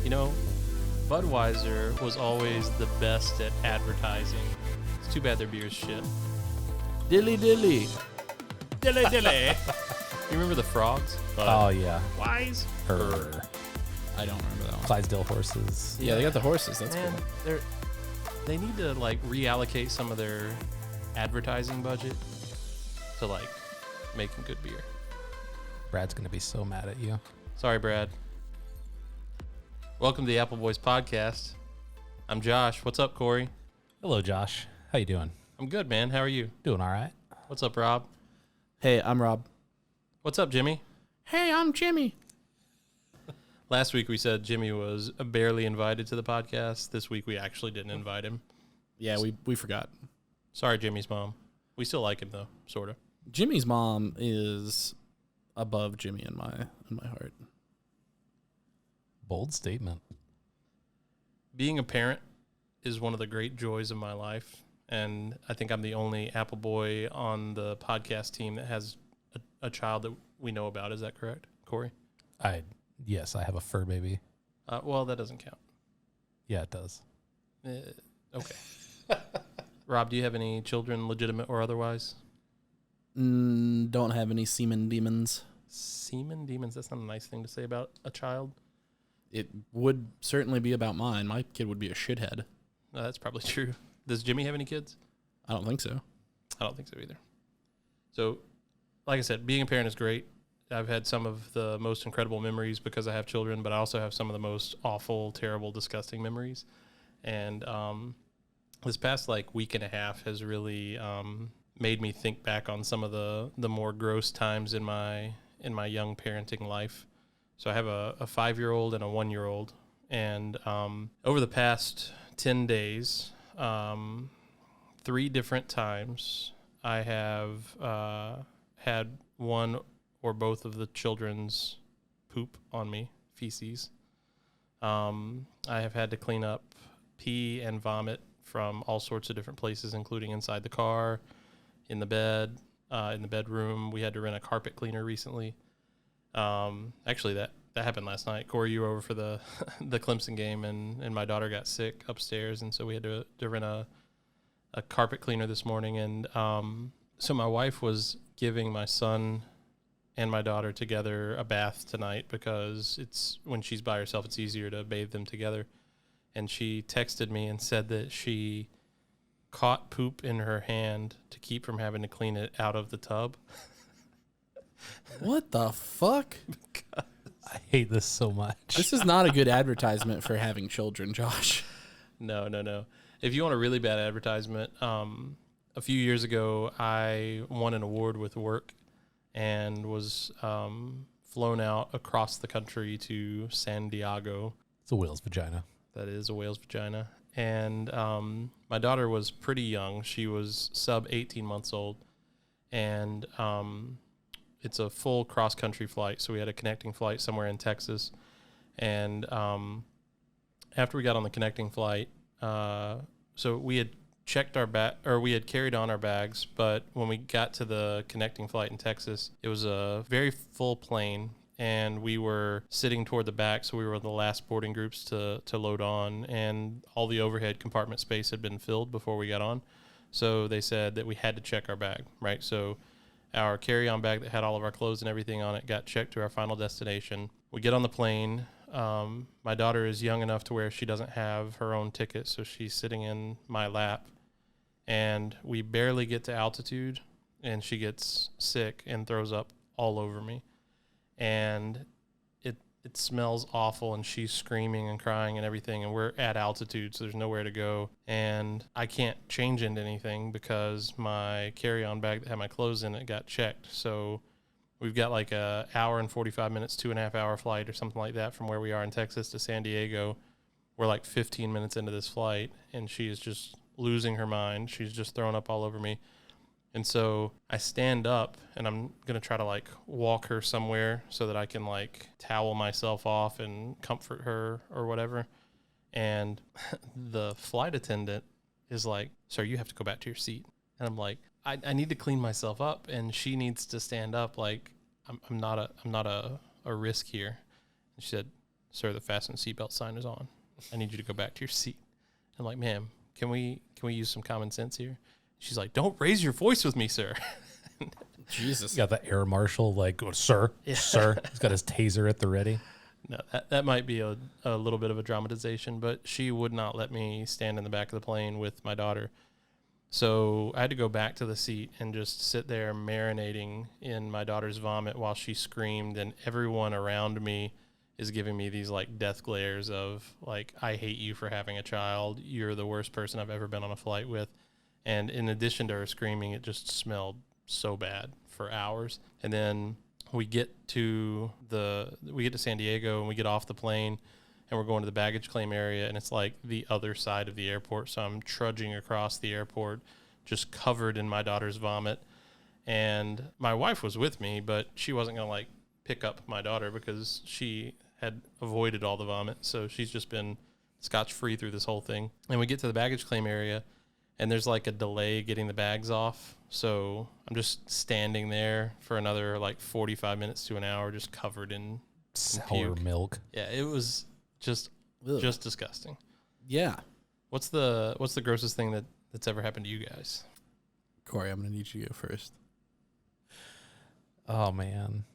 You know, Budweiser was always the best at advertising. It's too bad their beer's shit. Dilly dilly. Dilly dilly. You remember the frogs? Oh, yeah. Wise. I don't remember that one. Clydesdale horses. Yeah, they got the horses. That's Man, cool. they need to like reallocate some of their advertising budget to like making good beer. Brad's going to be so mad at you. Sorry, Brad. Welcome to the Appleboys podcast. I'm Josh. What's up, Corey? Hello, Josh. How you doing? I'm good, man. How are you? Doing all right. What's up, Rob? Hey, I'm Rob. What's up, Jimmy? Hey, I'm Jimmy. Last week we said Jimmy was barely invited to the podcast. This week we actually didn't invite him. Yeah, we forgot. Sorry, Jimmy's mom. We still like him though, sort of. Jimmy's mom is above Jimmy in my heart. Bold statement. Being a parent is one of the great joys of my life, and I think I'm the only Appleboy on the podcast team that has a child that we know about. Is that correct, Corey? Yes, I have a fur baby. Well, that doesn't count. Yeah, it does. Okay. Rob, do you have any children, legitimate or otherwise? Don't have any semen demons. Semen demons? That's not a nice thing to say about a child. It would certainly be about mine. My kid would be a shithead. That's probably true. Does Jimmy have any kids? I don't think so. I don't think so either. So, like I said, being a parent is great. I've had some of the most incredible memories because I have children, but I also have some of the most awful, terrible, disgusting memories. And this past week and a half has really made me think back on some of the more gross times in my young parenting life. So I have a 5-year-old and a 1-year-old, and over the past 10 days, 3 different times, I have had one or both of the children's poop on me, feces. I have had to clean up pee and vomit from all sorts of different places, including inside the car, in the bed, in the bedroom. We had to rent a carpet cleaner recently. Actually, that happened last night. Corey, you were over for the the Clemson game, and my daughter got sick upstairs, and so we had to rent a carpet cleaner this morning. And so my wife was giving my son and my daughter together a bath tonight because it's when she's by herself, it's easier to bathe them together. And she texted me and said that she caught poop in her hand to keep from having to clean it out of the tub. What the fuck? I hate this so much. This is not a good advertisement for having children, Josh. No. If you want a really bad advertisement, a few years ago, I won an award with work and was flown out across the country to San Diego. It's a whale's vagina. That is a whale's vagina. And my daughter was pretty young. She was sub 18 months old. And it's a full cross-country flight, so we had a connecting flight somewhere in Texas. And after we got on the connecting flight, so we had checked our we had carried on our bags, but when we got to the connecting flight in Texas, it was a very full plane, and we were sitting toward the back, so we were the last boarding groups to load on, and all the overhead compartment space had been filled before we got on. So they said that we had to check our bag, right? So our carry-on bag that had all of our clothes and everything on it got checked to our final destination. We get on the plane. My daughter is young enough to where she doesn't have her own ticket, so she's sitting in my lap. And we barely get to altitude, and she gets sick and throws up all over me. And it smells awful, and she's screaming and crying and everything, and we're at altitude, so there's nowhere to go. And I can't change into anything because my carry-on bag that had my clothes in it got checked. So we've got like a hour and 45 minutes, 2.5-hour flight or something like that from where we are in Texas to San Diego. We're like 15 minutes into this flight, and she is just losing her mind. She's just throwing up all over me. And so I stand up, and I'm going to try to walk her somewhere so that I can towel myself off and comfort her or whatever. And the flight attendant is like, "Sir, you have to go back to your seat." And I'm like, I need to clean myself up, and she needs to stand up. I'm not a risk here. And she said, "Sir, the fasten seatbelt sign is on. I need you to go back to your seat." I'm like, "Ma'am, can we use some common sense here?" She's like, "Don't raise your voice with me, sir." Jesus. You got the air marshal like, "Oh, sir, sir." He's got his taser at the ready. No, that might be a little bit of a dramatization, but she would not let me stand in the back of the plane with my daughter. So I had to go back to the seat and just sit there marinating in my daughter's vomit while she screamed, and everyone around me is giving me these like death glares of like, "I hate you for having a child. You're the worst person I've ever been on a flight with." And in addition to her screaming, it just smelled so bad for hours. And then we get to San Diego and we get off the plane and we're going to the baggage claim area, and it's like the other side of the airport. So I'm trudging across the airport just covered in my daughter's vomit. And my wife was with me, but she wasn't going to like pick up my daughter because she had avoided all the vomit. So she's just been scotch-free through this whole thing. And we get to the baggage claim area, and there's like a delay getting the bags off. So I'm just standing there for another like 45 minutes to an hour, just covered in Sour puke. milk. Yeah, it was just disgusting. Yeah. What's the grossest thing that's ever happened to you guys? Corey, I'm going to need you to go first. Oh man,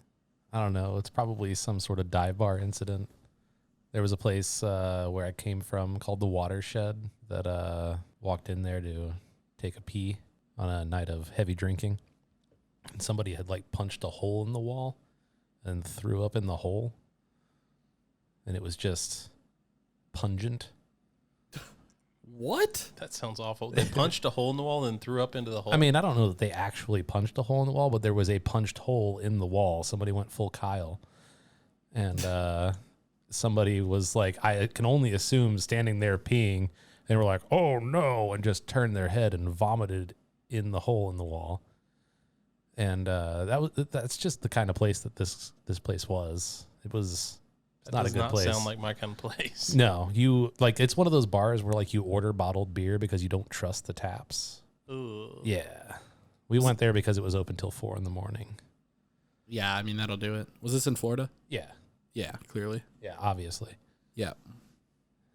I don't know. It's probably some sort of dive bar incident. There was a place where I came from called the Watershed that walked in there to take a pee on a night of heavy drinking, and somebody had like punched a hole in the wall and threw up in the hole, and it was just pungent. What? That sounds awful. They punched a hole in the wall and threw up into the hole. I mean, I don't know that they actually punched a hole in the wall, but there was a punched hole in the wall. Somebody went full Kyle, and somebody was like, I can only assume standing there peeing, they were like, "Oh no," and just turned their head and vomited in the hole in the wall. And that's just the kind of place that this place was. It was not a good place. Sound like my kind of place. No, it's one of those bars where like you order bottled beer because you don't trust the taps. Ooh. Yeah. We went there because it was open till 4 a.m. Yeah, I mean, that'll do it. Was this in Florida? Yeah. Yeah, clearly. Yeah, obviously. Yeah.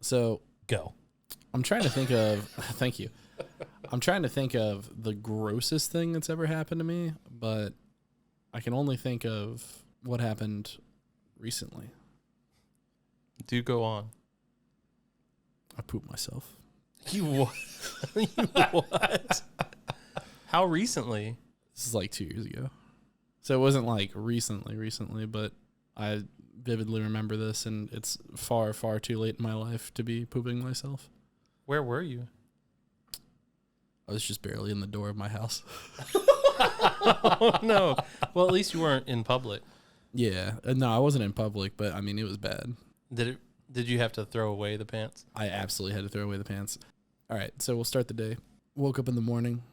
So Go. I'm trying to think of, thank you. I'm trying to think of the grossest thing that's ever happened to me, but I can only think of what happened recently. Do go on. I pooped myself. You what? You what? How recently? This is like 2 years ago. So it wasn't like recently, but I vividly remember this, and it's far, far too late in my life to be pooping myself. Where were you? I was just barely in the door of my house. Oh, no. Well, at least you weren't in public. Yeah. No, I wasn't in public, but I mean, it was bad. Did you have to throw away the pants? I absolutely had to throw away the pants. All right, so we'll start the day. Woke up in the morning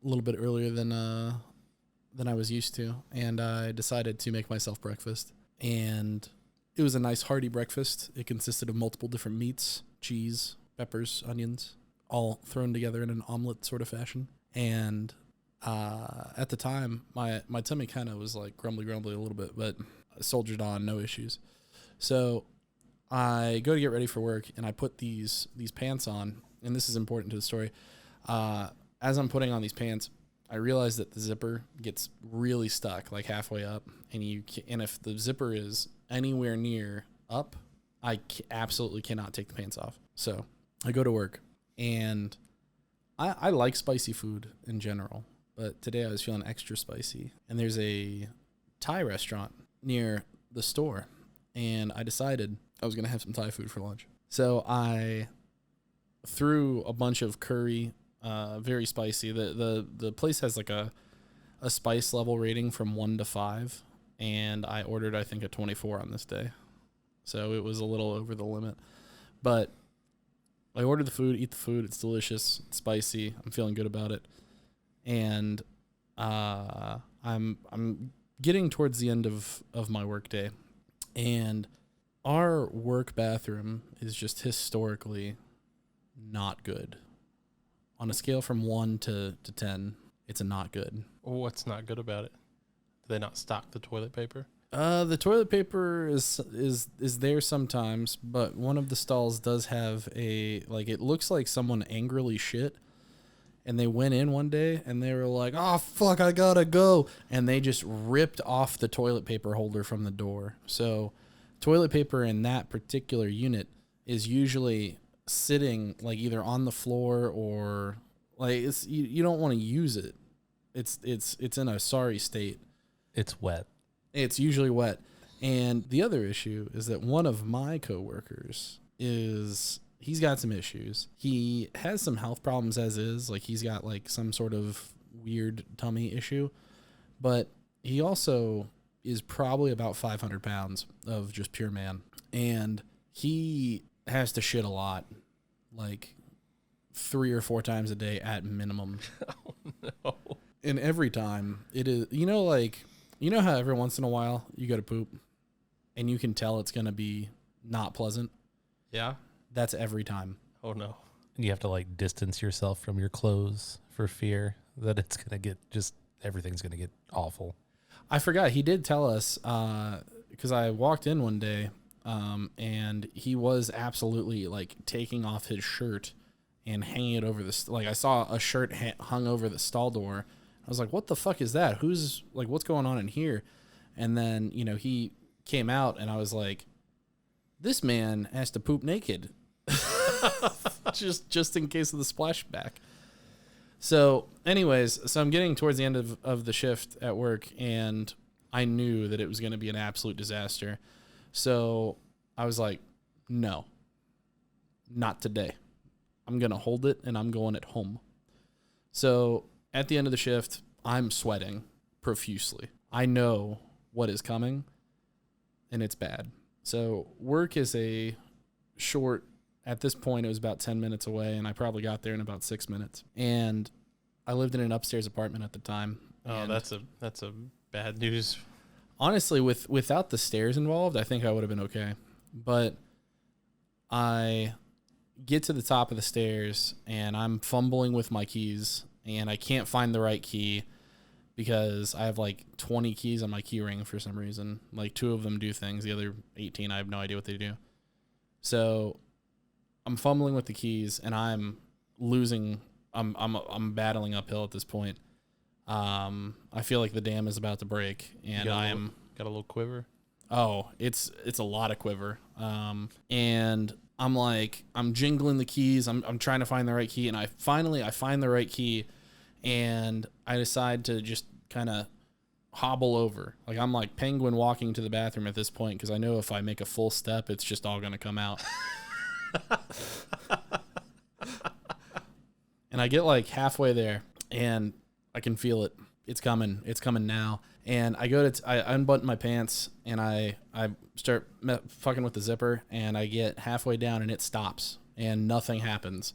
a little bit earlier than I was used to, and I decided to make myself breakfast. And it was a nice hearty breakfast. It consisted of multiple different meats, cheese, peppers, onions, all thrown together in an omelet sort of fashion. And at the time, my tummy kind of was like grumbly a little bit, but I soldiered on, no issues. So I go to get ready for work, and I put these pants on, and this is important to the story. As I'm putting on these pants, I realize that the zipper gets really stuck, like halfway up, and if the zipper is anywhere near up, I absolutely cannot take the pants off. So I go to work, and I like spicy food in general, but today I was feeling extra spicy, and there's a Thai restaurant near the store, and I decided I was going to have some Thai food for lunch. So I threw a bunch of curry, very spicy. The place has like a spice level rating from 1 to 5, and I ordered, I think, a 24 on this day. So it was a little over the limit. But I ordered the food, eat the food. It's delicious. It's spicy. I'm feeling good about it. And I'm getting towards the end of my work day, and our work bathroom is just historically not good. On a scale from 1 to 10, it's a not good. What's not good about it? they not stock the toilet paper? The toilet paper is there sometimes, but one of the stalls does have it looks like someone angrily shit, and they went in one day and they were like, "Oh fuck, I gotta go," and they just ripped off the toilet paper holder from the door. So, toilet paper in that particular unit is usually sitting like either on the floor or like you don't want to use it. It's in a sorry state. It's wet. It's usually wet. And the other issue is that one of my coworkers he's got some issues. He has some health problems as is. Like he's got like some sort of weird tummy issue. But he also is probably about 500 pounds of just pure man. And he has to shit a lot. Like 3 or 4 times a day at minimum. Oh, no. And every time it is, you know how every once in a while you go to poop and you can tell it's going to be not pleasant? Yeah. That's every time. Oh, no. And you have to like distance yourself from your clothes for fear that it's going to get everything's going to get awful. I forgot. He did tell us, because I walked in one day and he was absolutely like taking off his shirt and hanging it over I saw a shirt hung over the stall door. I was like, what the fuck is that? What's going on in here? And then, he came out and I was like, this man has to poop naked. just in case of the splashback. So anyways, I'm getting towards the end of the shift at work and I knew that it was going to be an absolute disaster. So I was like, no, not today. I'm going to hold it and I'm going at home. So at the end of the shift, I'm sweating profusely. I know what is coming, and it's bad. So work is a short, at this point, it was about 10 minutes away, and I probably got there in about 6 minutes. And I lived in an upstairs apartment at the time. Oh, that's a bad news. Honestly, without the stairs involved, I think I would have been okay. But I get to the top of the stairs, and I'm fumbling with my keys, and I can't find the right key because I have like 20 keys on my key ring for some reason. Like 2 of them do things. The other 18, I have no idea what they do. So I'm fumbling with the keys and I'm losing. I'm battling uphill at this point. I feel like the dam is about to break and got a little quiver. Oh, it's a lot of quiver. And I'm jingling the keys. I'm trying to find the right key, and I find the right key, and I decide to just kind of hobble over. Like I'm like penguin walking to the bathroom at this point because I know if I make a full step, it's just all gonna come out. And I get like halfway there, and I can feel it. It's coming. It's coming now. And I unbutton my pants and I start fucking with the zipper, and I get halfway down and it stops and nothing happens.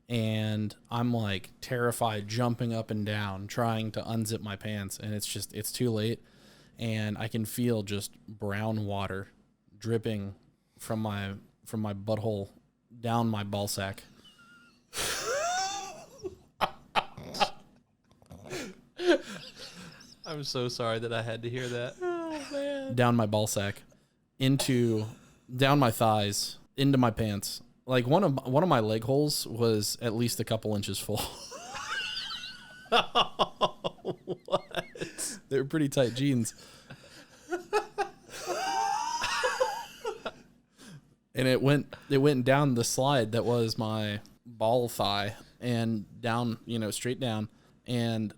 And I'm like terrified, jumping up and down, trying to unzip my pants, and it's too late. And I can feel just brown water dripping from my butthole down my ball sack. I'm so sorry that I had to hear that. Oh, man. Down my ball sack, down my thighs, into my pants. Like one of my leg holes was at least a couple inches full. What? They're pretty tight jeans. And it went down the slide that was my ball thigh and down, straight down. And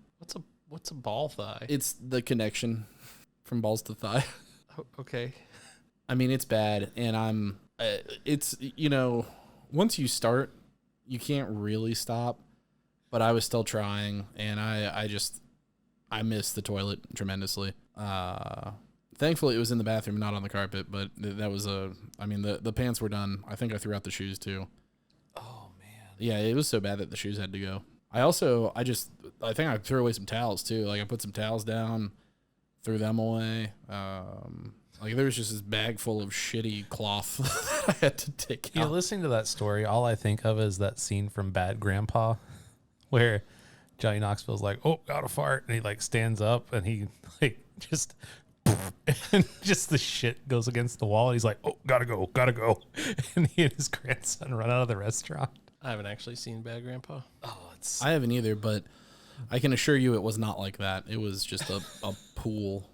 What's a ball thigh? it's the connection from balls to thigh. Oh, okay. I mean, it's bad, and once you start, you can't really stop, but I was still trying, and I missed the toilet tremendously. Thankfully it was in the bathroom, not on the carpet, but that was the pants were done. I think I threw out the shoes too. Oh man. Yeah, it was so bad that the shoes had to go. I think I threw away some towels too. Like I put some towels down, threw them away. Like there was just this bag full of shitty cloth that I had to take out. Listening to that story, all I think of is that scene from Bad Grandpa where Johnny Knoxville's like, "Oh, got a fart," and he like stands up and he like just and just the shit goes against the wall. And he's like, "Oh, gotta go." And he and his grandson run out of the restaurant. I haven't actually seen Bad Grandpa. Oh, it's I haven't either, but I can assure you it was not like that. It was just a pool.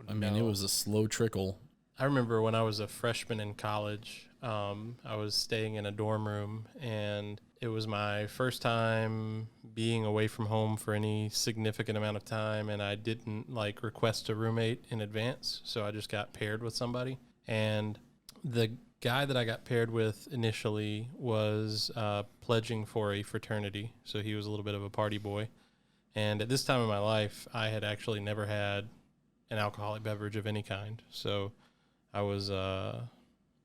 I mean, it was a slow trickle. I remember when I was a freshman in college, I was staying in a dorm room, and it was my first time being away from home for any significant amount of time, and I didn't like request a roommate in advance, so I just got paired with somebody. And the guy that I got paired with initially was pledging for a fraternity, so he was a little bit of a party boy. And at this time in my life, I had actually never had an alcoholic beverage of any kind, so I was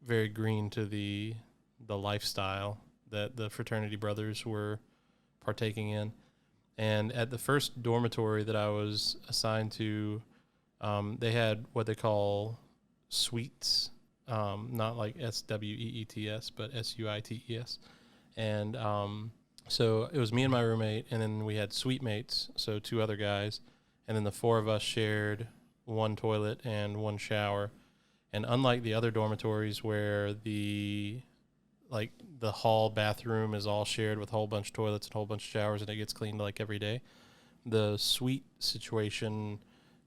very green to the lifestyle that the fraternity brothers were partaking in. And at the first dormitory that I was assigned to, they had what they call suites, not like SWEETS, but SUITES. And so it was me and my roommate, and then we had suite mates, so 2 other guys, and then the 4 of us shared one toilet and one shower. And unlike the other dormitories where the hall bathroom is all shared with a whole bunch of toilets and a whole bunch of showers and it gets cleaned like every day, the suite situation,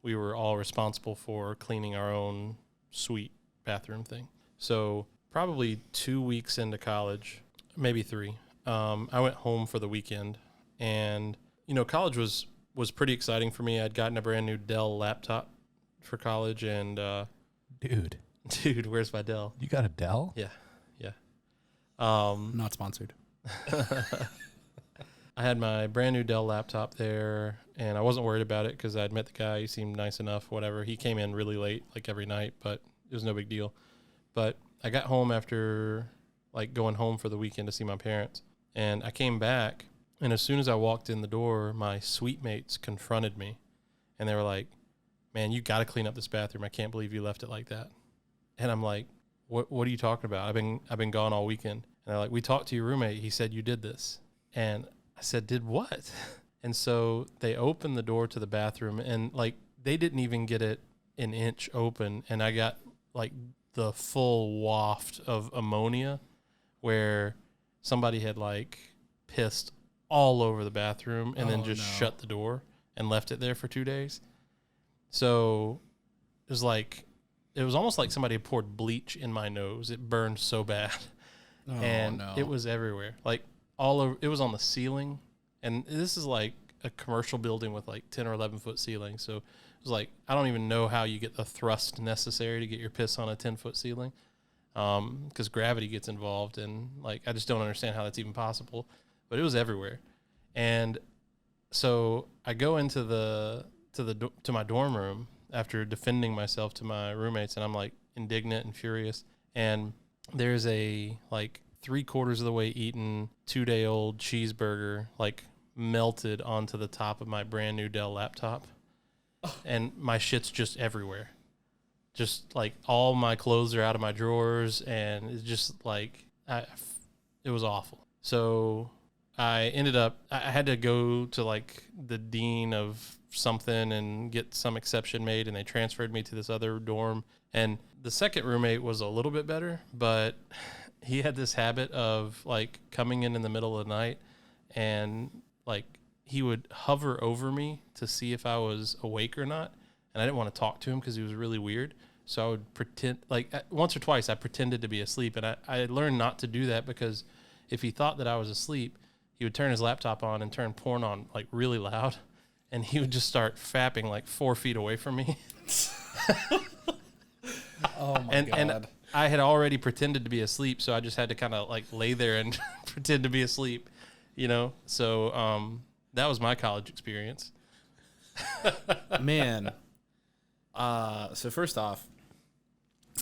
we were all responsible for cleaning our own suite bathroom thing. So probably 2 weeks into college, maybe 3, I went home for the weekend. And, college was pretty exciting for me. I'd gotten a brand new Dell laptop for college, and Dude, where's my Dell? You got a Dell? Yeah. Not sponsored. I had my brand new Dell laptop there, and I wasn't worried about it because I'd met the guy. He seemed nice enough, whatever. He came in really late, like every night, but it was no big deal. But I got home after, going home for the weekend to see my parents, and I came back, and as soon as I walked in the door, my suite mates confronted me, and they were like, "Man, you got to clean up this bathroom. I can't believe you left it like that." And I'm like, What are you talking about? I've been gone all weekend. And they're like, "We talked to your roommate. He said you did this." And I said, "Did what?" And so they opened the door to the bathroom, and they didn't even get it an inch open, and I got the full waft of ammonia where somebody had pissed all over the bathroom and then just shut the door and left it there for 2 days. So it was almost like somebody had poured bleach in my nose. It burned so bad. It was everywhere. All over. It was on the ceiling. And this is a commercial building with 10 or 11 foot ceiling. So it was I don't even know how you get the thrust necessary to get your piss on a 10-foot ceiling. Because gravity gets involved, and I just don't understand how that's even possible. But it was everywhere. And so I go into to my dorm room after defending myself to my roommates, and I'm indignant and furious. And there's a 3/4 of the way eaten 2-day-old cheeseburger melted onto the top of my brand new Dell laptop. And my shit's just everywhere. Just all my clothes are out of my drawers, and it's just it was awful. So I had to go to the dean of something and get some exception made, and they transferred me to this other dorm. And the second roommate was a little bit better, but he had this habit of coming in the middle of the night, and he would hover over me to see if I was awake or not. And I didn't want to talk to him because he was really weird. So I would pretend, once or twice I pretended to be asleep, and I learned not to do that, because if he thought that I was asleep, he would turn his laptop on and turn porn on really loud, and he would just start fapping 4 feet away from me. Oh my God. And I had already pretended to be asleep, so I just had to kind of lay there and pretend to be asleep, So that was my college experience. Man. So first off,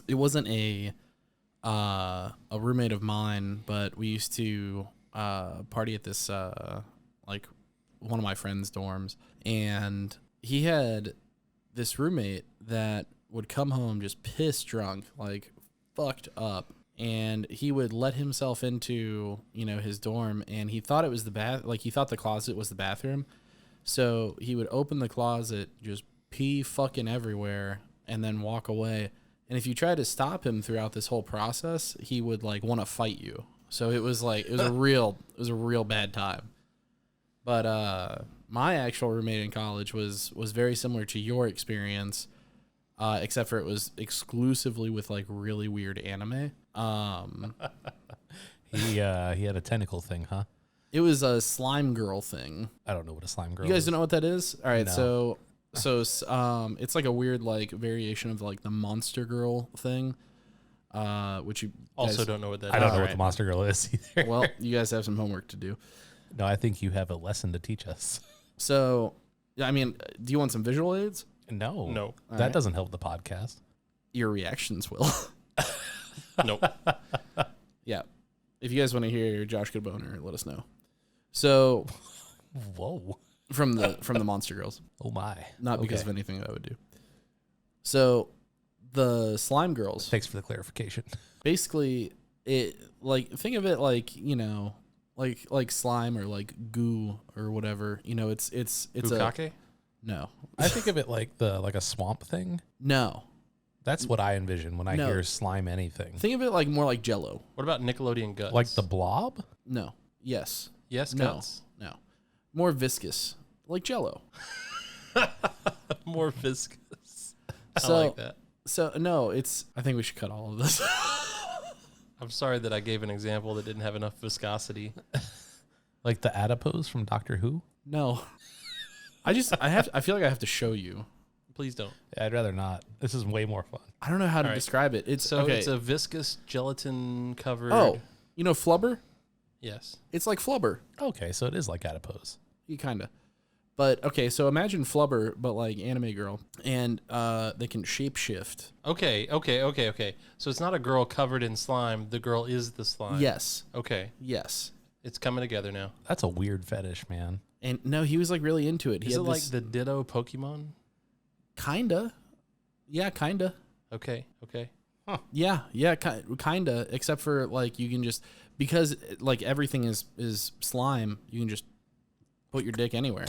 it wasn't a roommate of mine, but we used to party at this one of my friend's dorms, and he had this roommate that would come home just piss drunk, fucked up, and he would let himself into his dorm, and he thought it was the he thought the closet was the bathroom, so he would open the closet, just pee fucking everywhere and then walk away. And if you try to stop him throughout this whole process, he would like want to fight you. So it was a real bad time. But my actual roommate in college was very similar to your experience, except for it was exclusively with like really weird anime. He had a tentacle thing, huh? It was a slime girl thing. I don't know what a slime girl You guys is. don't know what that is? All right, No. so it's like a weird like variation of like the Monster Girl thing, which you Also guys, don't know what that is. I don't know what Alright. the monster girl is either. well, you guys have some homework to do. No, I think you have a lesson to teach us. So, yeah, I mean, do you want some visual aids? No. No. That Alright. doesn't help the podcast. Your reactions will. Nope. Yeah. If you guys want to hear Josh Goodboner, let us know. So, Whoa. from the Monster Girls, Oh my. not because Okay. of anything that I would do. So, the Slime Girls, Thanks for the clarification. basically, it like think of it like like slime or like goo or whatever. It's a Bukake? no I think of it like a swamp thing. no. That's what I envision when I No. hear slime anything. Think of it like more like Jello. What about Nickelodeon Guts? Like the blob? No. Yes. Yes, No. Guts. No. More viscous, like Jello. More viscous. I So like that. so no, I think we should cut all of this. I'm sorry that I gave an example that didn't have enough viscosity. Like the adipose from Doctor Who? No. I feel like I have to show you. Please don't. Yeah, I'd rather not. This is way more fun. I don't know how to All right. describe it. It's So okay. it's a viscous gelatin covered. Oh, you know flubber? Yes. It's like flubber. Okay, so it is like adipose. You kinda. But okay, so imagine flubber, but like anime girl, and they can shapeshift. Okay. So it's not a girl covered in slime. The girl is the slime. Yes, Okay. yes. It's coming together now. That's a weird fetish, man. And no, he was like really into it. He Is it had like this, the Ditto Pokemon? kinda? Yeah, kinda. Okay. Yeah, kinda. Except for like you can just because like everything is slime, you can just put your dick anywhere.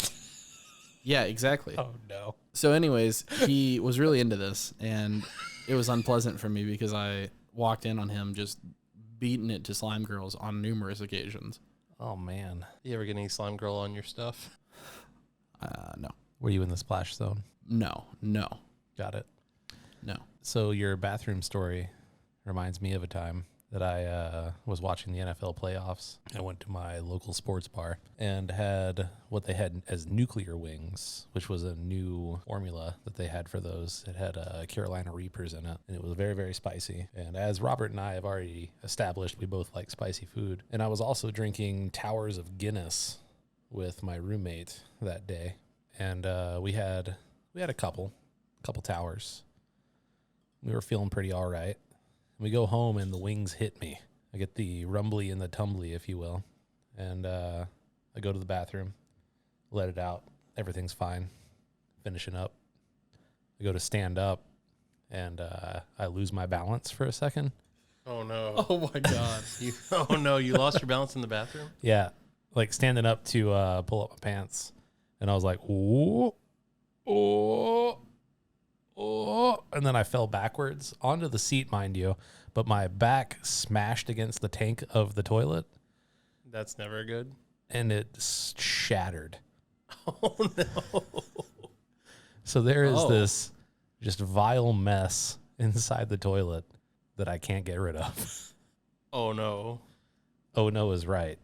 Yeah, exactly. Oh no. So, anyways, he was really into this, and it was unpleasant for me because I walked in on him just beating it to slime girls on numerous occasions. Oh man. You ever get any slime girl on your stuff? No, Were you in the splash zone? no. Got it. So your bathroom story reminds me of a time that I was watching the NFL playoffs. I went to my local sports bar and had what they had as nuclear wings, which was a new formula that they had for those. It had Carolina Reapers in it, and it was very, very spicy. And as Robert and I have already established, we both like spicy food. And I was also drinking towers of Guinness with my roommate that day. And we had a couple towers. We were feeling pretty all right. We go home and the wings hit me. I get the rumbly and the tumbly, if you will. And I go to the bathroom, let it out. Everything's fine. Finishing up. I go to stand up and I lose my balance for a second. Oh no. Oh my god! You lost your balance in the bathroom? Yeah. Like standing up to pull up my pants. And I was like, oh, oh. Oh, and then I fell backwards onto the seat, mind you, but my back smashed against the tank of the toilet That's never good. and it shattered. Oh no. So there is Oh. this just vile mess inside the toilet that I can't get rid of. Oh no. Oh no is right.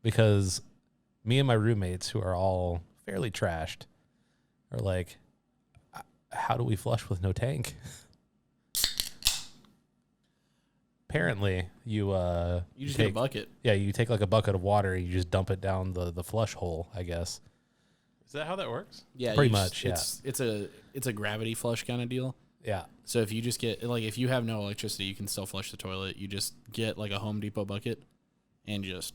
Because me and my roommates, who are all fairly trashed, are like, how do we flush with no tank? Apparently, you You just get a bucket. Yeah, you take like a bucket of water and you just dump it down the flush hole, I guess. Is that how that works? Yeah, Pretty you much, yeah. It's a gravity flush kind of deal. Yeah. So if you just get like if you have no electricity, you can still flush the toilet. You just get like a Home Depot bucket and just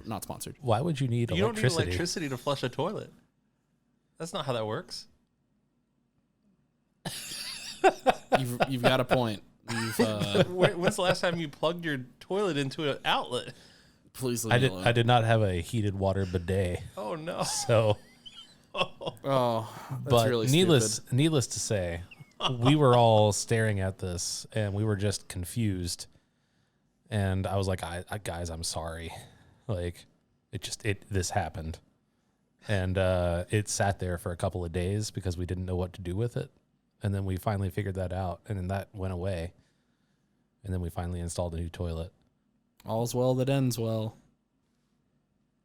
not sponsored. Why would you need You don't need electricity? electricity to flush a toilet. That's not how that works. You've got a point. When's the last time you plugged your toilet into an outlet? Please leave me alone. I did not have a heated water bidet. Oh no. So Oh, that's But really needless to say, we were all staring at this and we were just confused. And I was like, guys, I'm sorry. Like, this happened. And it sat there for a couple of days because we didn't know what to do with it. And then we finally figured that out. And then that went away. And then we finally installed a new toilet. All's well that ends well.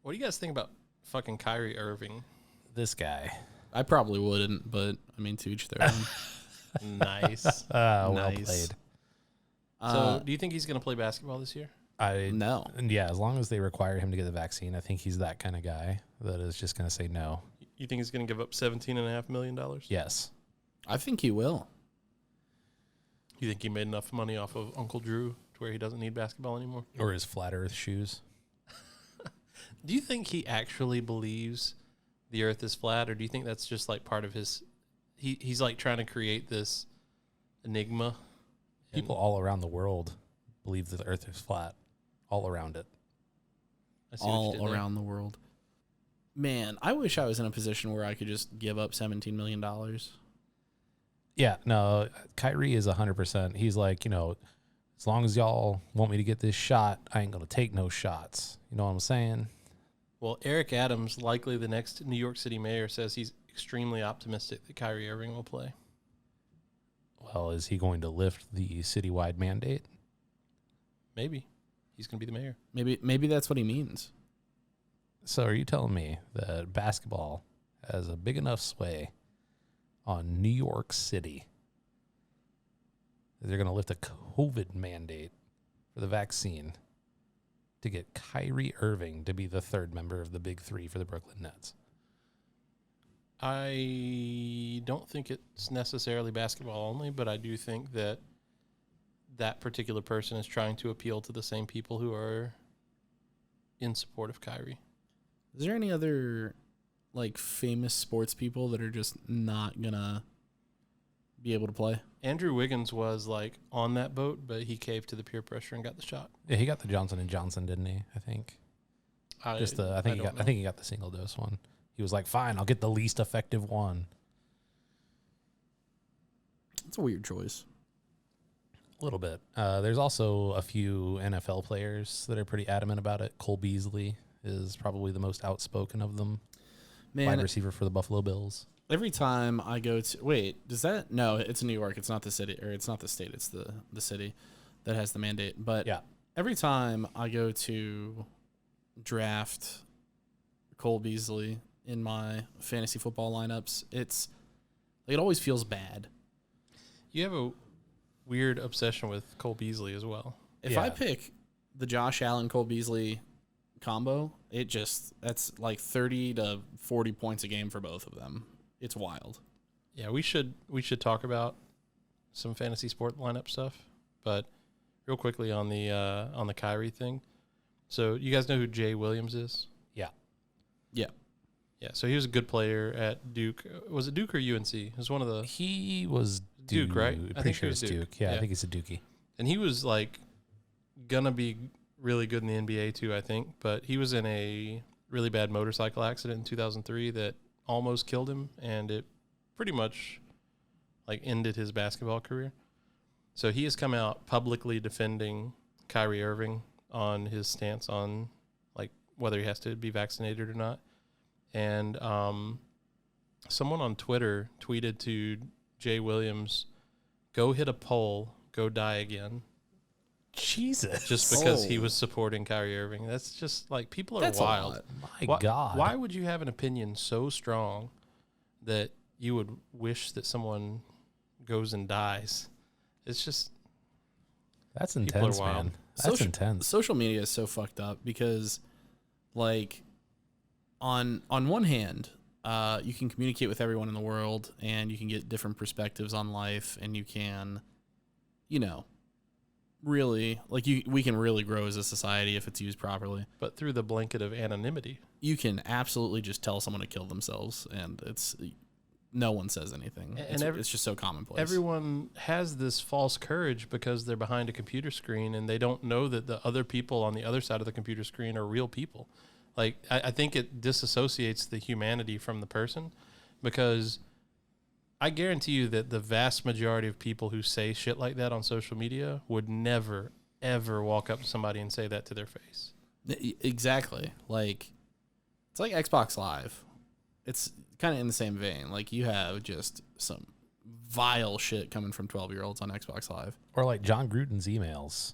What do you guys think about fucking Kyrie Irving? This guy. I probably wouldn't, but I mean, to each their own. Nice. Well Nice. played. So, do you think he's going to play basketball this year? No. Yeah, as long as they require him to get the vaccine, I think he's that kind of guy that is just going to say no. You think he's going to give up $17.5 million? Yes. I think he will. You think he made enough money off of Uncle Drew to where he doesn't need basketball anymore? Or his flat earth shoes. Do you think he actually believes the earth is flat, or do you think that's just like part of his... He's like trying to create this enigma? People all around the world believe that the earth is flat. All around it. All around the world. Man, I wish I was in a position where I could just give up $17 million. Yeah, no, Kyrie is 100%. He's like, as long as y'all want me to get this shot, I ain't going to take no shots. You know what I'm saying? Well, Eric Adams, likely the next New York City mayor, says he's extremely optimistic that Kyrie Irving will play. Well, is he going to lift the citywide mandate? Maybe. He's going to be the mayor. Maybe that's what he means. So are you telling me that basketball has a big enough sway on New York City that they're going to lift a COVID mandate for the vaccine to get Kyrie Irving to be the third member of the big three for the Brooklyn Nets? I don't think it's necessarily basketball only, but I do think that that particular person is trying to appeal to the same people who are in support of Kyrie. Is there any other like famous sports people that are just not gonna be able to play? Andrew Wiggins was like on that boat, but he caved to the peer pressure and got the shot. Yeah, he got the Johnson & Johnson, didn't he? I think. I think he got the single dose one. He was like, fine, I'll get the least effective one. It's a weird choice. A little bit. There's also a few NFL players that are pretty adamant about it. Cole Beasley is probably the most outspoken of them. Man, wide receiver for the Buffalo Bills. Every time I go to... Wait, does that... No, it's New York. It's not the city, or it's not the state. It's the city that has the mandate. But yeah, every time I go to draft Cole Beasley in my fantasy football lineups, it always feels bad. You have a weird obsession with Cole Beasley as well. If I pick the Josh Allen Cole Beasley combo, that's like 30 to 40 points a game for both of them. It's wild. Yeah, we should talk about some fantasy sport lineup stuff, but real quickly on the Kyrie thing. So you guys know who Jay Williams is? Yeah, so he was a good player at Duke. Was it Duke or UNC? It was one of the... He was Duke, right? I think sure it's Duke. Yeah, I think he's a Dookie. And he was like going to be really good in the NBA too, I think. But he was in a really bad motorcycle accident in 2003 that almost killed him, and it pretty much like ended his basketball career. So he has come out publicly defending Kyrie Irving on his stance on like whether he has to be vaccinated or not. And someone on Twitter tweeted to Jay Williams, "Go hit a pole, go die again." Jesus. Just because he was supporting Kyrie Irving. That's just like, people are wild. My God. Why would you have an opinion so strong that you would wish that someone goes and dies? It's just... That's intense, man. That's intense. Social media is so fucked up because, like, on one hand, you can communicate with everyone in the world and you can get different perspectives on life, and you can, really, like, we can really grow as a society if it's used properly. But through the blanket of anonymity, you can absolutely just tell someone to kill themselves, and no one says anything. It's just so commonplace. Everyone has this false courage because they're behind a computer screen and they don't know that the other people on the other side of the computer screen are real people. Like, I think it disassociates the humanity from the person, because I guarantee you that the vast majority of people who say shit like that on social media would never, ever walk up to somebody and say that to their face. Exactly. Like, it's like Xbox Live. It's kind of in the same vein. Like, you have just some vile shit coming from 12-year-olds on Xbox Live. Or like John Gruden's emails.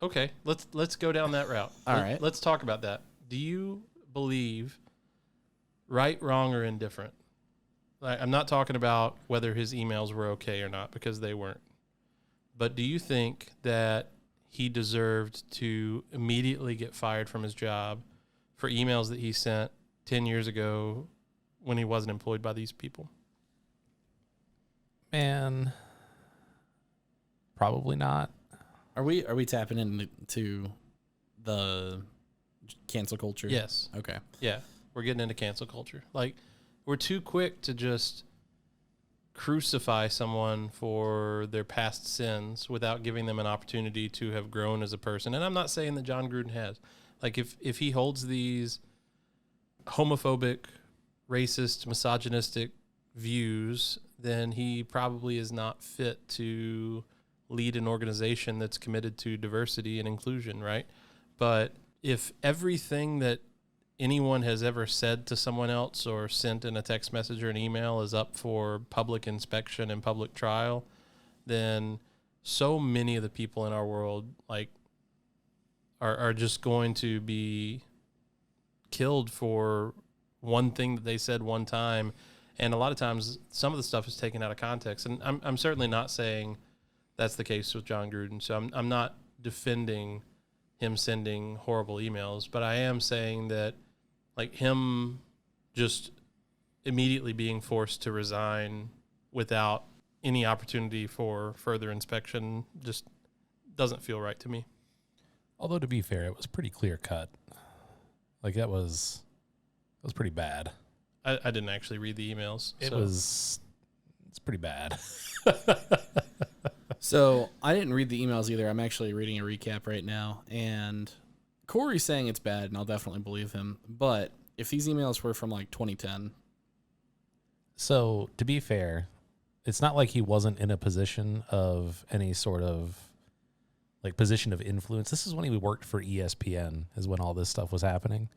Okay, let's go down that route. All right. Let's talk about that. Do you believe right, wrong, or indifferent? Like, I'm not talking about whether his emails were okay or not, because they weren't. But do you think that he deserved to immediately get fired from his job for emails that he sent 10 years ago when he wasn't employed by these people? Man, probably not. Are we tapping into the cancel culture? Yes. Okay. Yeah, we're getting into cancel culture. Like, we're too quick to just crucify someone for their past sins without giving them an opportunity to have grown as a person. And I'm not saying that John Gruden has. Like, if he holds these homophobic, racist, misogynistic views, then he probably is not fit to lead an organization that's committed to diversity and inclusion, right? But if everything that anyone has ever said to someone else or sent in a text message or an email is up for public inspection and public trial, then so many of the people in our world, like, are just going to be killed for one thing that they said one time. And a lot of times some of the stuff is taken out of context. And I'm certainly not saying that's the case with John Gruden. So I'm not defending him sending horrible emails, but I am saying that, like, him just immediately being forced to resign without any opportunity for further inspection just doesn't feel right to me. Although, to be fair, it was pretty clear cut. Like, that was pretty bad. I didn't actually read the emails. It's pretty bad. So I didn't read the emails either. I'm actually reading a recap right now, and Corey's saying it's bad, and I'll definitely believe him. But if these emails were from like 2010, So, to be fair, it's not like he wasn't in a position of any sort of like position of influence. This is when he worked for ESPN, is when all this stuff was happening.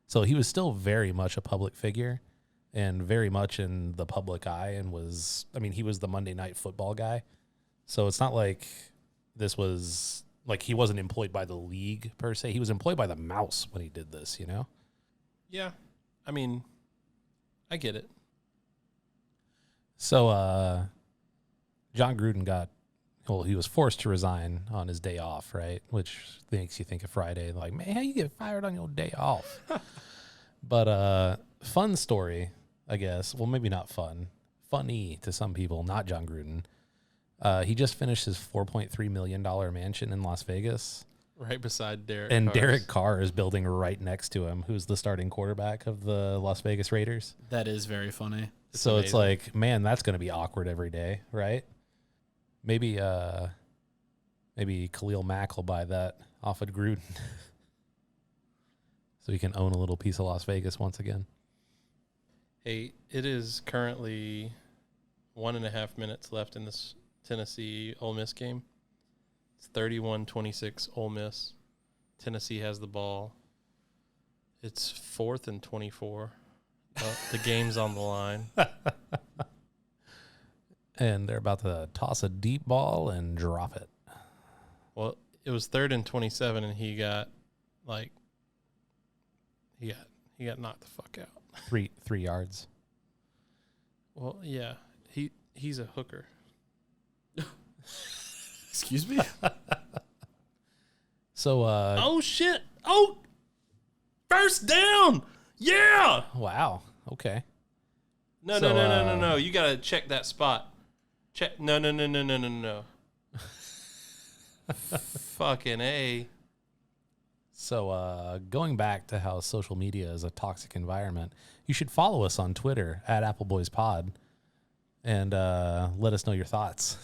So he was still very much a public figure and very much in the public eye, and he was the Monday Night Football guy. So it's not like this was like he wasn't employed by the league per se. He was employed by the mouse when he did this, you know? Yeah. I mean, I get it. So John Gruden he was forced to resign on his day off, right? Which makes you think of Friday, like, man, how you get fired on your day off? But fun story, I guess. Well, maybe not fun. Funny to some people, not John Gruden. He just finished his $4.3 million mansion in Las Vegas. Right beside Derek And Carr's. Derek Carr is building right next to him, who's the starting quarterback of the Las Vegas Raiders. that is very funny. So amazing. it's like, man, that's going to be awkward every day, right? Maybe Khalil Mack will buy that off of Gruden so he can own a little piece of Las Vegas once again. Hey, it is currently 1.5 minutes left in this Tennessee Ole Miss game. It's 31-26 Ole Miss. Tennessee has the ball. It's 4th and 24. The game's on the line. And they're about to toss a deep ball and drop it. Well, it was 3rd and 27, and he got knocked the fuck out. Three yards. Well, yeah, he's a hooker. Excuse me? So, Oh shit! Oh, first down! Yeah! wow. Okay. No, So, no. You gotta check that spot. Check. No. Fucking A. So, going back to how social media is a toxic environment, you should follow us on Twitter at AppleBoysPod and let us know your thoughts.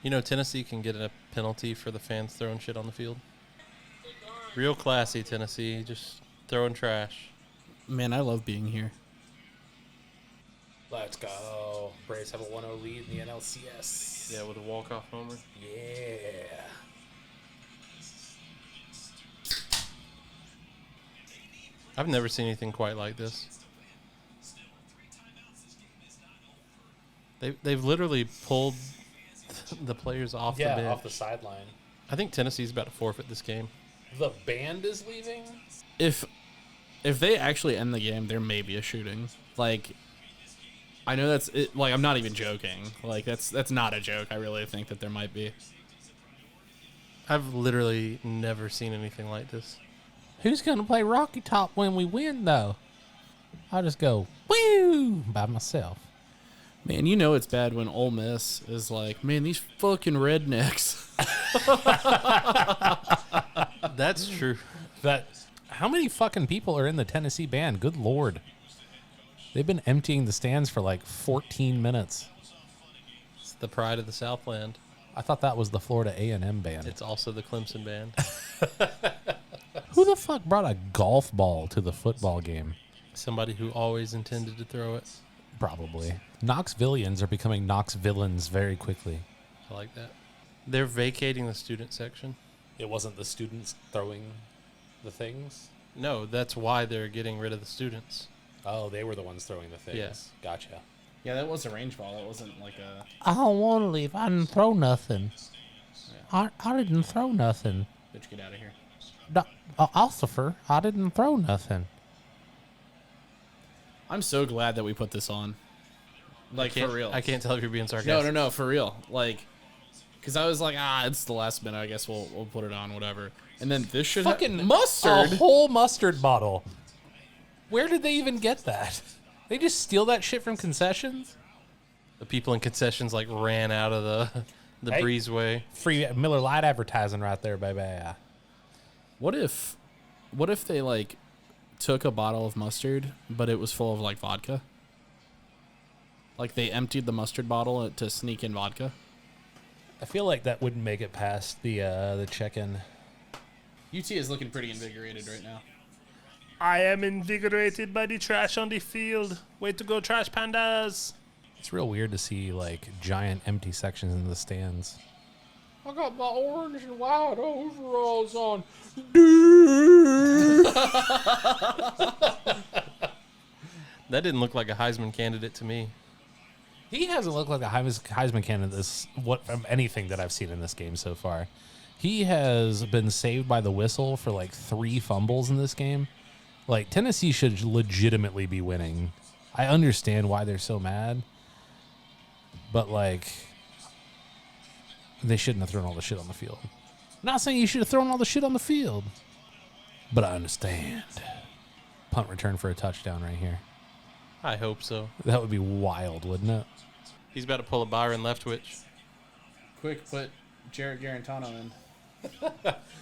You know, Tennessee can get a penalty for the fans throwing shit on the field. Real classy, Tennessee. Just throwing trash. Man, I love being here. Let's go. Braves have a 1-0 lead in the NLCS. Yeah, with a walk-off homer. Yeah. I've never seen anything quite like this. They've literally pulled the players off the bench. Off the sideline. I think Tennessee's about to forfeit this game. The band is leaving? If they actually end the game, there may be a shooting. Like, I know that's it, like, I'm not even joking. Like, that's not a joke. I really think that there might be. I've literally never seen anything like this. Who's going to play Rocky Top when we win, though? I'll just go, woo, by myself. Man, you know it's bad when Ole Miss is like, man, these fucking rednecks. That's true. How many fucking people are in the Tennessee band? Good Lord. They've been emptying the stands for like 14 minutes. It's the pride of the Southland. I thought that was the Florida A&M band. It's also the Clemson band. Who the fuck brought a golf ball to the football game? Somebody who always intended to throw it. Probably. Knoxvillians are becoming Knoxvillains very quickly. I like that. They're vacating the student section. It wasn't the students throwing the things? No, that's why they're getting rid of the students. Oh, they were the ones throwing the things. Yeah. Gotcha. Yeah, that was a range ball. That wasn't like a... I don't want to leave. I didn't throw nothing. Yeah. I didn't throw nothing. Bitch, get out of here. Ossifer, I didn't throw nothing. I'm so glad that we put this on. Like, for real. I can't tell if you're being sarcastic. No, for real. Like, because I was like, it's the last minute. I guess we'll put it on, whatever. And then this should Fucking mustard. A whole mustard bottle. Where did they even get that? They just steal that shit from concessions? The people in concessions like ran out of the breezeway. Free Miller Lite advertising right there, baby. What if they like took a bottle of mustard, but it was full of like vodka? Like they emptied the mustard bottle to sneak in vodka. I feel like that wouldn't make it past the check-in. UT is looking pretty invigorated right now. I am invigorated by the trash on the field. Way to go, Trash Pandas. It's real weird to see like giant empty sections in the stands. I got my orange and white overalls on. That didn't look like a Heisman candidate to me. He hasn't looked like a Heisman candidate from anything that I've seen in this game so far. He has been saved by the whistle for like 3 fumbles in this game. Like, Tennessee should legitimately be winning. I understand why they're so mad. But, like, they shouldn't have thrown all the shit on the field. I'm not saying you should have thrown all the shit on the field. But I understand. Punt return for a touchdown right here. I hope so. That would be wild, wouldn't it? He's about to pull a Byron Leftwich. Quick, put Jarrett Garantano in.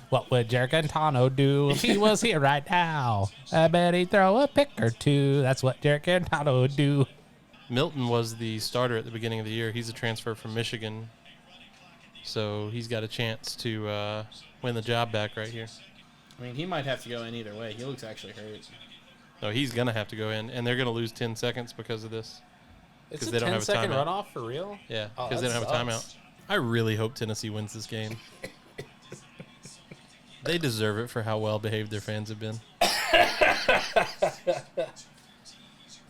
What would Jarrett Garantano do if he was here right now? I bet he'd throw a pick or two. That's what Jarrett Garantano would do. Milton was the starter at the beginning of the year. He's a transfer from Michigan. So he's got a chance to win the job back right here. I mean, he might have to go in either way. He looks actually hurt. No, he's going to have to go in, and they're going to lose 10 seconds because of this. It's a they don't have a 10-second timeout. runoff for real? Yeah, Oh, because they that don't have a sucks. timeout. I really hope Tennessee wins this game. They deserve it for how well behaved their fans have been. I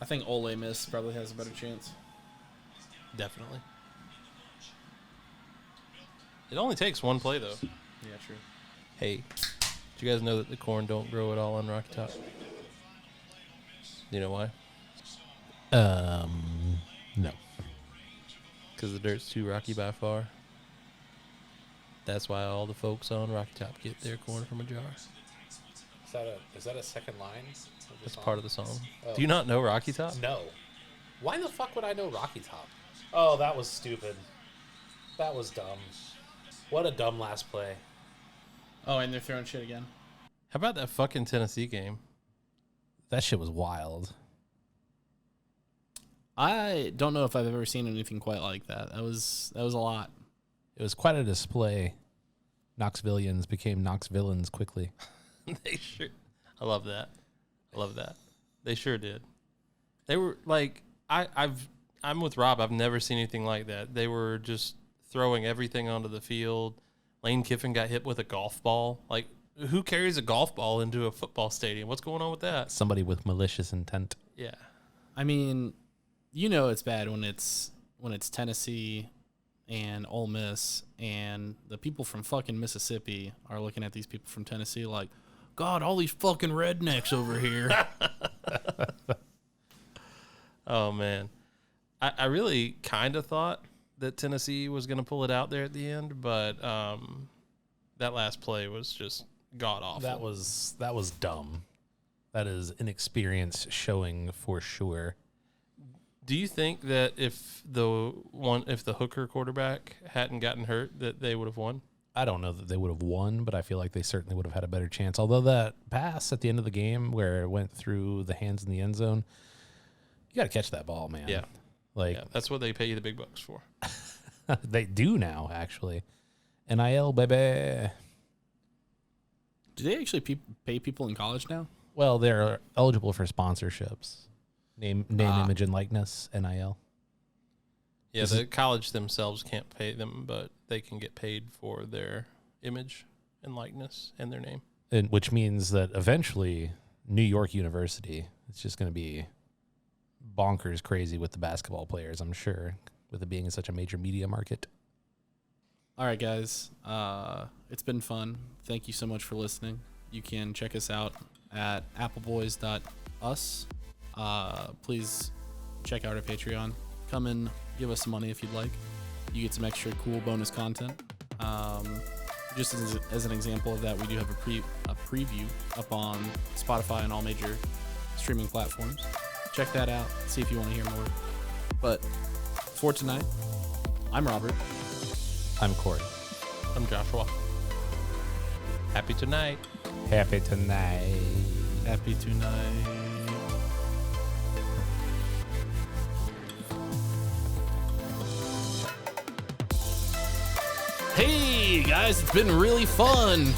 think Ole Miss probably has a better chance. Definitely. It only takes one play, though. Yeah, true. Hey, do you guys know that the corn don't grow at all on Rocky Top? You know why? No. Because the dirt's too rocky by far. That's why all the folks on Rocky Top get their corn from a jar. Is that a second line? That's part of the song. Oh. Do you not know Rocky Top? No. Why the fuck would I know Rocky Top? Oh, that was stupid. That was dumb. What a dumb last play. Oh, and they're throwing shit again. How about that fucking Tennessee game? That shit was wild. I don't know if I've ever seen anything quite like that. That was a lot. It was quite a display. Knoxvillians became Knoxvillains quickly. They sure. I love that. They sure did. They were like, I'm with Rob. I've never seen anything like that. They were just throwing everything onto the field. Lane Kiffin got hit with a golf ball. Like, who carries a golf ball into a football stadium? What's going on with that? Somebody with malicious intent. Yeah. I mean, it's bad when it's Tennessee and Ole Miss, and the people from fucking Mississippi are looking at these people from Tennessee like, God, all these fucking rednecks over here. Oh, man. I really kind of thought that Tennessee was going to pull it out there at the end, but that last play was just god-awful. That was dumb. That is inexperience showing for sure. Do you think that if the hooker quarterback hadn't gotten hurt, that they would have won? I don't know that they would have won, but I feel like they certainly would have had a better chance. Although that pass at the end of the game where it went through the hands in the end zone, you got to catch that ball, man. Yeah. Like, yeah, that's what they pay you the big bucks for. They do now, actually. NIL, baby. Do they actually pay people in college now? Well, they're eligible for sponsorships. Name, image, and likeness, NIL. Yeah, the college themselves can't pay them, but they can get paid for their image and likeness and their name. And which means that eventually New York University, it's just going to be bonkers crazy with the basketball players, I'm sure, with it being in such a major media market. All right, guys. It's been fun. Thank you so much for listening. You can check us out at appleboys.us. Please check out our Patreon. Come and give us some money if you'd like. You get some extra cool bonus content. Just as an example of that, we do have a preview up on Spotify and all major streaming platforms. Check that out. See if you want to hear more. But for tonight, I'm Robert. I'm Corey. I'm Joshua. Happy tonight. Happy tonight. Happy tonight. Hey guys, it's been really fun.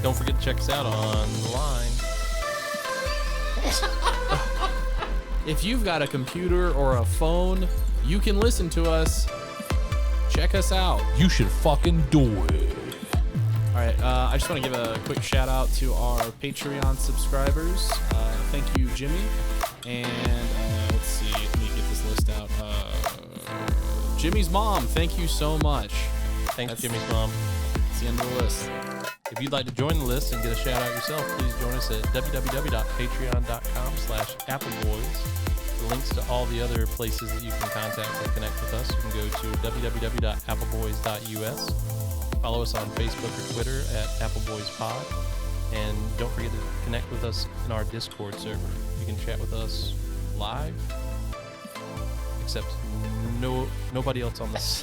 Don't forget to check us out online. If you've got a computer or a phone, you can listen to us. Check us out. You should fucking do it. All right, I just want to give a quick shout out to our Patreon subscribers. Thank you, Jimmy. And let's see, let me get this list out. Jimmy's mom, thank you so much. Thanks, Jimmy's mom. That's the end of the list. If you'd like to join the list and get a shout out yourself, please join us at www.patreon.com/appleboys. For links to all the other places that you can contact and connect with us, you can go to www.appleboys.us. Follow us on Facebook or Twitter at appleboyspod. And don't forget to connect with us in our Discord server. You can chat with us live, except nobody else on this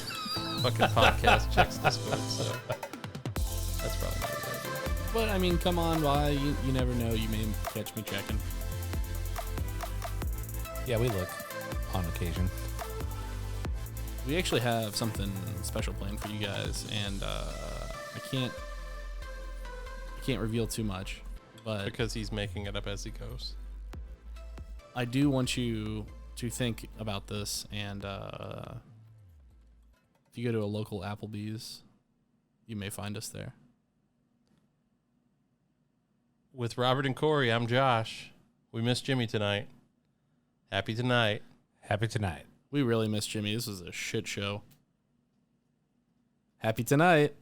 fucking podcast checks Discord, so that's probably not a good idea. But I mean, come on by. You never know. You may catch me checking. Yeah, we look on occasion. We actually have something special planned for you guys, and I can't reveal too much, but Because he's making it up as he goes. I do want you to think about this, and if you go to a local Applebee's, you may find us there. With Robert and Corey, I'm Josh. We missed Jimmy tonight. Happy tonight. Happy tonight. We really miss Jimmy. This was a shit show. Happy tonight.